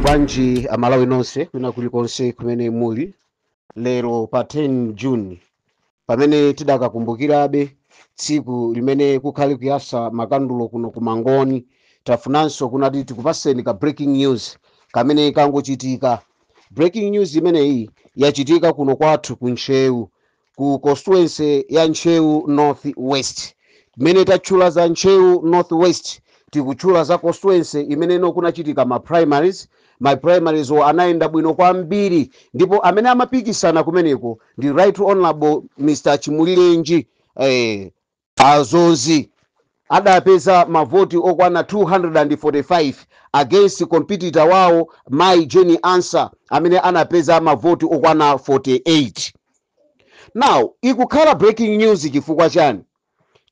Bwanji Malawi nonse kuna kulikonse kumene muli lero pa 10 June pamene tidakakumbukirabe tsiku limene kukhali kuyasa makandulo kuno kumangoni. Tafunanso kunati tikupaseni ka breaking news kamene kangochitika. Breaking news imeneyi yachitika kuno kwathu ku Nchewu, ku constituency ya Nchewu North West. Imene tachula za Nchewu North West tikutchula za constituency imene kunachitika ma primaries. My primaries anaenda bwino kwambiri, ndipo amene amapikisana kumeneko ndi Right Honorable Mr. Chimulilenji Azonzi adapeza mavoti okwana 245 against competitor wawo Mai Jenny Answer amene anapeza mavoti okwana 48. Now ikukhala breaking news chifukwa chani?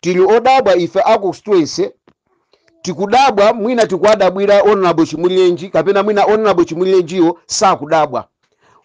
Tili odabwa ife a constituency, tikudabwa mwina tikuadabwira Honorable Chimulilenji kapena mwina Honorable Chimulilenjiyo sakudabwa.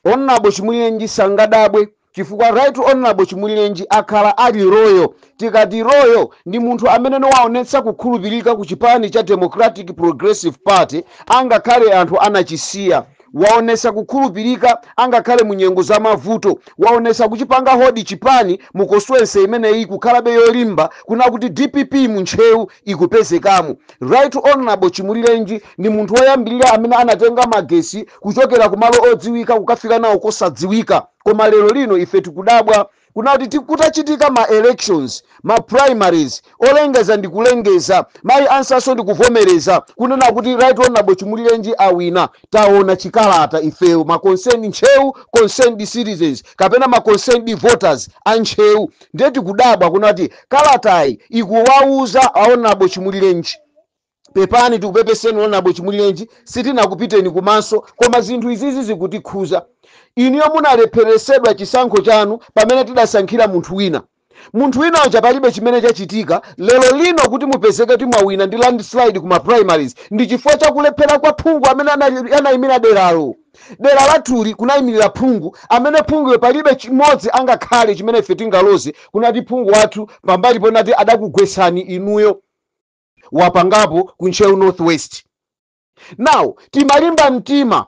Honorable Chimulilenji sangadabwe chifukwa Right Honorable Chimulilenji akhala ali royal. Tikati royal ndi munthu amene waonetsa kukhulupirika ku chipani cha Democratic Progressive Party, angakhale anthu anachisiya. Waonesa kukhulupirika angakhale munyengo za mavuto, waonesa kuchipanga hodi chipani mu constituency imeneyi kukhalabe yolimba kuna kuti DPP mu Nchewu ikupezekamu. Right Honorable Chimulilenji ni munthu woyambirira amene anatenga magesi kuchokera kumalo odziwika kukafika nawo kosadziwika. Koma lero lino ife tikudabwa kuna kuti kutachitika ma elections, ma primaries, olengeza ndi kulengeza, Mai Answer ndi kuvomereza kunena kuti Right Honorable Chimulilenji awina. Taona chikalata ifeyo ma concerned Nchewu, concerned citizens kapena ma concerned voters a Nchewu, ndeti kudabwa kuna kuti kalatayi ikuwauza Honorable Chimulilenji pepani tikupepeseni Honorable Chimulilenji sitina kupiteni kumaso, koma zinthu izizi zikutikhuza. Iniyo munalepheresedwa chisankho chanu pamene tidasankhira munthu wina. Munthu wina uja palibe chimene chachitika. Lero lino kuti mupezeke timawina ndi landslide kuma primaries ndi chifukwa chakulephera kwa Phungu amene anayimira deralo. Dera lathuli kunayimirira Phungu amene Phunguyo palibe chimodzi angakhale chimene ife tingaloze kunati Phungu wathu pambali ponati adakugwesani inuyo wapangapo ku Nchewu North West. Now timalimba mtima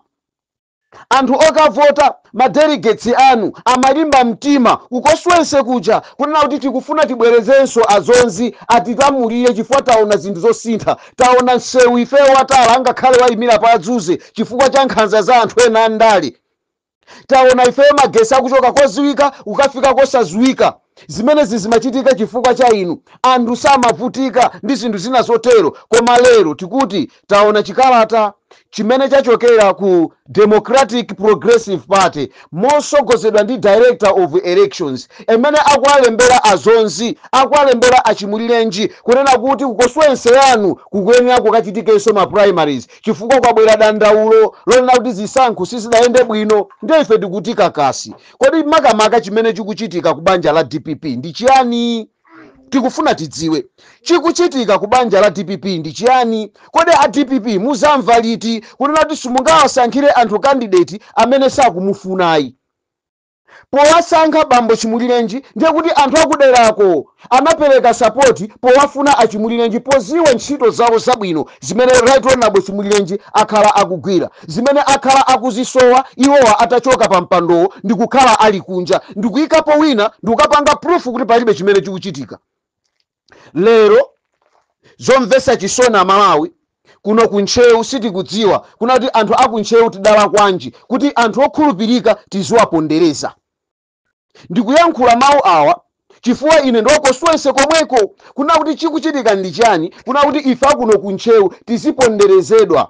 anthu okavota ma delegates anu amalimba mtima ukoswense kuja kunena kuti tikufuna tibwerezenso Azonzi atitamulire chifukwa taona zinthu zosintha. Taona Nsewu ife watala angakhale wayimira pa adzuze chifukwa cha nkhanza za anthu ena andale. Taona ife magesi akuchoka koziwika ukafika kosaziwika. Zimenezi zimachitika chifukwa cha inu. Anthu samavutika ndi zinthu zina zotero. Koma lero tikuti taona chikalata chimene chachokera ku Democratic Progressive Party mosogozedwa ndi Director of Elections emene akualembera Azonzi, akualembera Achimulilenji kunena kuti kukoswense yanu kukuyenera kukachitikenso ma primaries chifukwa kwabwera dandaulo lonena kuti zisankho sizidayende bwino. Ndiyo ife tikutika kasi. Kodi makamaka chimene chikuchitika ku banja la DPP ndi chiyani? Tikufuna tidziwe chikuchitika ku banja la DPP ndi chiyani. Kodi a DPP muzamva liti kunena kuti simungawasankhire anthu candidate amene sakumufunayi? Powasankha bambo Chimulilenji ndiye kuti anthu akuderako anapereka support powafuna Achimulilenji poziwe ntchito zawo zabwino zimene Right Honorable Chimulilenji akhala akugwira, zimene akhala akuzisowa iwowa atachoka pa mpandowo ndi kukhala ali kunja ndi kuyikapo wina ndi kukapanga proof kuti palibe chimene chikuchitika. Lero zomvesa chisoni Malawi kuno ku Nchewu sitikudziwa kuna kuti anthu aku Nchewu tidala kwanji kuti anthu okhulupirika tiziwapondereza. Ndikuyankhula mawu awa chifukwa ine ndokoswense komweko kuna kuti chikuchitika ndi chani, kuna kuti ife akuno ku Nchewu tiziponderezedwa.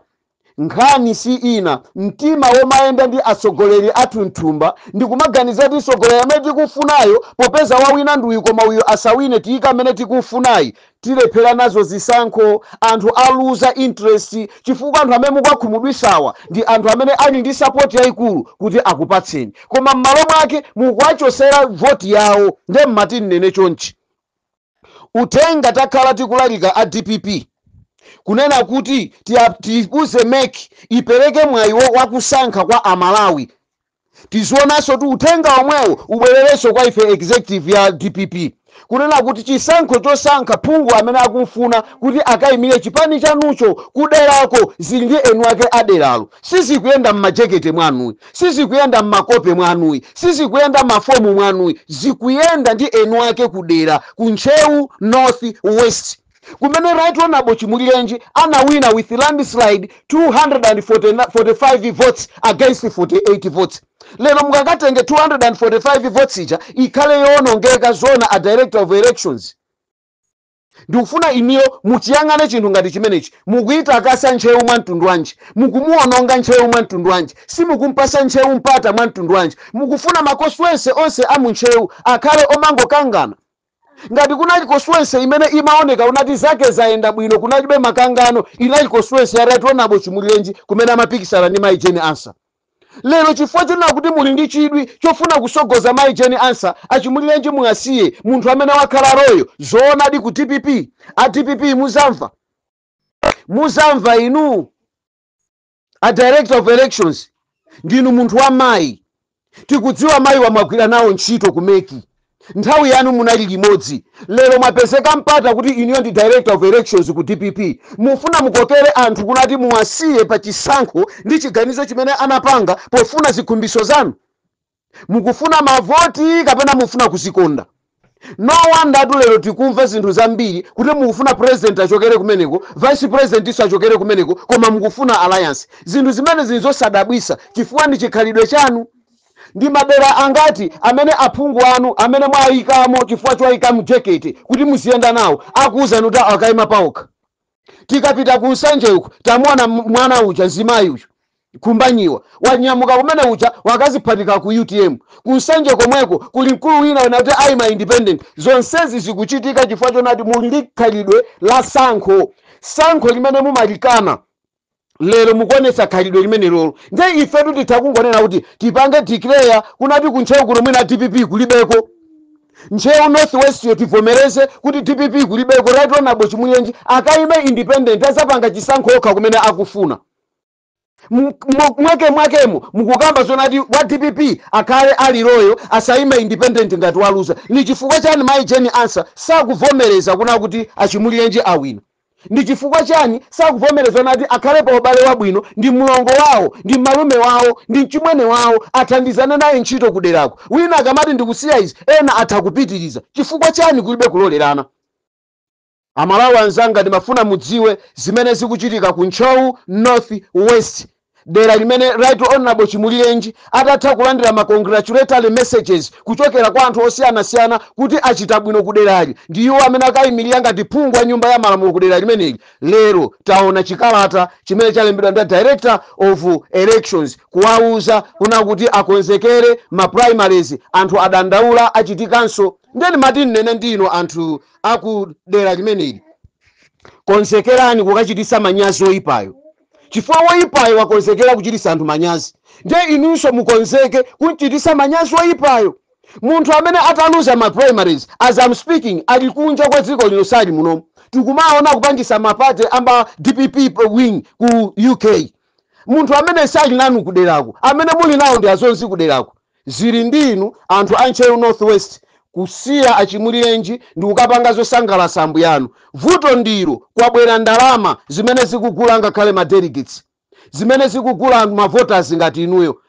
Nkhani si ina, mtima womayenda ndi atsogoleri athu mthumba ndi kumaganiza kuti atsogoleri amene tikufunayo popeza wawina nduyi koma uyo asawine tiyika amene tikufunayi. Tilephera nazo zisankho, anthu aluza interest chifukwa anthu amene mukakhumudwisawa ndi anthu amene ali ndi support yayikulu kuti akupatseni, koma m'malo mwake mukuwachosera voti yawo. Nde mmati nene chonchi utenga takhala tikulalika a DPP kunena kuti tiuze meki ipereke mwayi wakusankha kwa Amalawi. Tizionanso tu utenga omwewo ubwererenso kwa ife executive ya DPP kunena kuti chisankho chosankha phungu amene akumfuna kuti akayimire chipani chanucho kuderako zili ndi enu ake aderalo. Sizikuyenda m'majekete mwanuyi, sizikuyenda m'makope mwanuyi, sizikuyenda m'mafomu mwanuyi, zikuyenda ndi enu ake kudera kuntcheu North West, kumene Right Honorable Chimulirenji anawina with landslide 245 votes against 48 votes. Lero mukakatenge 245 votes ija ikhale yowonongeka zona a director of elections. Ndikufuna iniyo mutiyang'ane chinthu ngati chimenechi, mukuyita akasa ntcheu mwa mtundu wanji, mukumuwononga ntcheu mwa mtundu wanji, simukumpasa ntcheu mpata mwa mtundu wanji, mukufuna makoswense onse amu ntcheu akhale omangokangana. Ngati kunali koswense imene imaoneka unati zake zaenda bwino, kunalibe makangano, inali koswense ya Right Honorable Chimulirenji kumene amapikisana ndi Mai Jeni Ansah. Lero chifukwa chonena kuti muli ndi chidwi chofuna kusogoza Mai Jeni Ansah, Achimulirenji mungasiye munthu amene wakhala royo zoonadi ku DPP. A DPP muzamva inu a director of elections ndinu munthu wa mayi, tikudziwa mayi wamwagwira nawo ntchito kumeki, nthawi yanu munali limodzi. Lero mwapezeka mpata kuti iniyo ndi director of elections ku DPP, mufuna mukokere anthu kunati muwasiye pa chisankho ndi chiganizo chimene anapanga pofuna zikhumbiso zanu. Mukufuna mavoti kapena mufuna kuzikonda? No wonder atu lero tikumva zinthu zambiri kuti mukufuna president achokere kumeneko, vice president iso achokere kumeneko, koma mukufuna alliance. Zinthu zimene zilizosadabwisa chifukwa ndi chikhalidwe chanu. Ndi madera angati amene aphungu anu amene mwayikamo chifukwa choyikamu jeketi kuti muziyenda nawo akuuza kuti akayima paokha. Tikapita ku Nsanje uku tamuona mwana uja nzimayi uyu kumbanyiwa wanyamuka kumene uja wakaziphatika ku UTM. Ku Nsanje komweko kuli mkulu wina unati ayima independent. Zonsezi zikuchitika chifukwa chonati muli ndi khalidwe la sankho limene mumalikana. Lero mukuonesa khalidwe limene lolo. Nde ifetu titakungonena kuti tipange declare kunati kuntcheu kuno mwina DPP kulibeko. Ntcheu North West yo tivomereze kuti DPP kulibeko. Right Honorable Chimulirenji akayime independent azapanga chisankho okha kumene akufuna. Mwakemo mukukamba zonati wa DPP akhale ali royo asayime independent ngati waluza. Ni chifukwa chani Mai Jeni Ansah sakuvomereza kuna kuti Achimulirenji awina? Ndi chifukwa chani sakuvomereza nati akhale pa ubale wabwino ndi mlongo wawo, ndi malume wawo, ndi mchimwene wawo athandizane naye ntchito kuderako? Wina akamati ndikusiya izi ena atakupitiriza. Chifukwa chani kulibe kulolerana? Amalawi anzanga ndimafuna mudziwe zimene zikuchitika ku Ntcheu North West, dera limene Right Honorable Chimulirenji atatha kulandira ma congratulatory messages kuchokera kwa anthu osiyanasiyana kuti achita bwino kuderali. Ndiwo amene akayimirira ngati phungu wa nyumba ya malamulo kudera limeneli. Lero taona chikalata chimene chalembedwa ndi Director of Elections kuwauza kuna kuti akonzekere ma primaries. Anthu adandaula achitikanso. Ndeni mati nene ndino anthu akudera limeneli, konsekerani kukachitisa manyazi oyipayo. Chifukwa woyipayo wakonzekera kuchitisa anthu manyazi, nde inunso mukonzeke kuchitisa manyazi oyipayo. Munthu amene ataluza ma primaries as I'm speaking ali kunja kwa dziko lino sali muno. Tikumaona kupangisa mapate amba DPP wing ku UK. Munthu amene sali nanu kuderako, amene muli nawo ndi azonzi kuderako. Zili ndinu anthu a Ntcheu North West kusiya Achimulirenji ndi kukapanga zosangalatsa ambu yanu. Vuto ndiro kwabwera ndalama zimene zikugula ngakhale ma delegates, zimene zikugula ma voters ngati inuyo.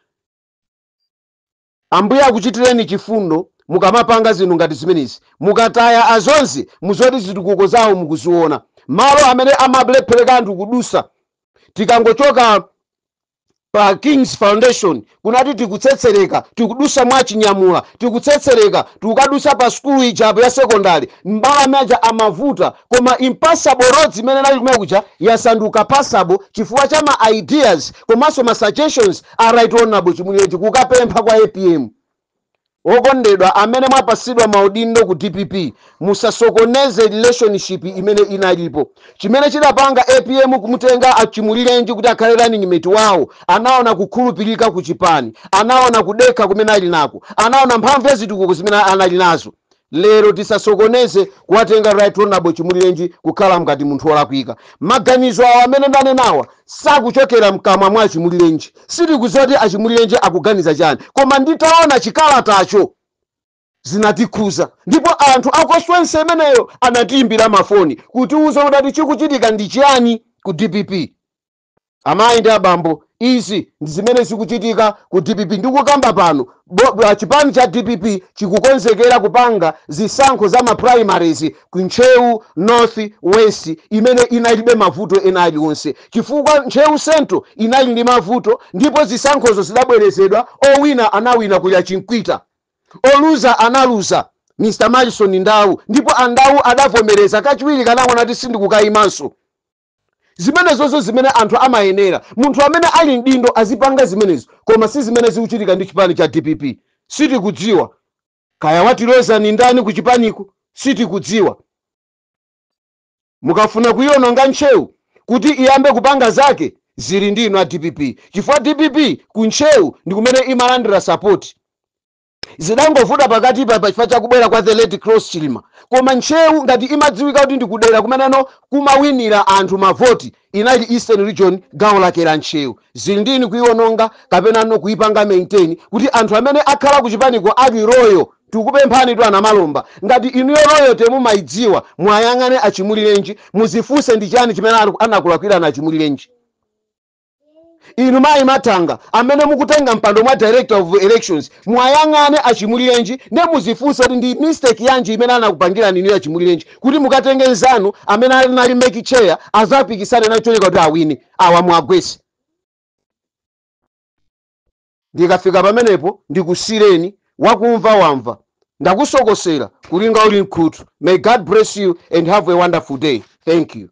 Ambuye akuchitireni chifundo mukamapanga zinthu ngati zimenezi. Mukataya azonzi muzoti zitukuko zawo mukuziona. Malo amene amablephereka anthu kudusa. Tikangochoka pa King's Foundation kunati tikutsetsereka, tikudusa mwachinyamula, tikutsetsereka, tukadusa pa skulu ijapo ya secondary, mbala meja amavuta, koma impassable roads imene nali kumekuja yasanduka passable chifukwa cha ma ideas komanso ma suggestions a Right Honorable Chimulirenji kukapempha kwa APM. Okondedwa amene mwapasidwa maudindo ku DPP, musasokoneze relationship imene inalipo. Chimene chidapanga APM kumutenga Achimulirenji kuti akhale running mate wawo, anaona kukhulupirika ku chipani, anaona kudekha kumene ali nako, anaona mphamvu zitukuko zimene anali nazo. Lero tisasokoneze kuwatenga Right Honorable Chimulirenji kukhala mkati munthu wolakwika. Maganizo awo amene ndanenawa sakuchokera mkamwa mwa Chimulirenji. Sitikudziwa kuti Achimulirenji akuganiza chani, koma nditaona chikalatacho zinatikhuza, ndipo anthu a constituency imeneyo anatiimbira mafoni kutiuza kuti chikuchitika ndi chiyani ku DPP. Amayi ndi abambo, izi ndi zimene zikuchitika ku DPP. Ndikukamba pano chipani cha DPP chikukonzekera kupanga zisankho za maprimaries ku Nchewu North West imene inalibe mavuto ena aliwonse, chifukwa Nchewu Central inali ndi mavuto, ndipo zisankhozo zidabwerezedwa, owina anawina kuya Chinkwita, oluza analuza Mr. Madison Ndau, ndipo Andau adavomereza kachiwiri kanang'ona ati sindikukayimanso. Zimenezozo zimene anthu amayenera, munthu amene ali mdindo azipanga zimenezo, koma si zimene zikuchitika ndi chipani cha DPP. Sitikudziwa kaya watiloza ni ndani ku chipaniku, sitikudziwa. Mukafuna kuyiwononga Nchewu kuti iyambe kupanga zake, zili ndinu a DPP, chifukwa DPP ku Nchewu ndi kumene imalandira support. Zidangovuta pakati pa chifukwa chakubwera kwa the Red Cross Chilima, koma Nchewu ngati imadziwika kuti ndikudera kumeneno kumawinira anthu mavoti, inali Eastern Region gawo lake la Nchewu. Zili ndini kuyiwononga kapena no kuipanga maintain kuti anthu amene akhala ku chipaniko ali royo. Tikupemphani tu ana Malomba, ngati inuyo royo temumayidziwa, mwayang'ane achimulirenji, muzifunse ndi chani chimene anakulakwira na achimulirenji. Inu mayi Matanga amene mukutenga mpando mwa director of elections, mwayang'ane achimulirenji ne muzifunse kuti ndi mistake yanji imene anakupangira ninu achimulirenji kuti mukatenge nzanu amene ali make chair azapikisane na choleka kuti awini awa mwagwesi. Ndikafika pamenepo ndikusireni, wakumva wamva, ndakusokosera kulinga uli mkhutu. May God bless you and have a wonderful day. Thank you.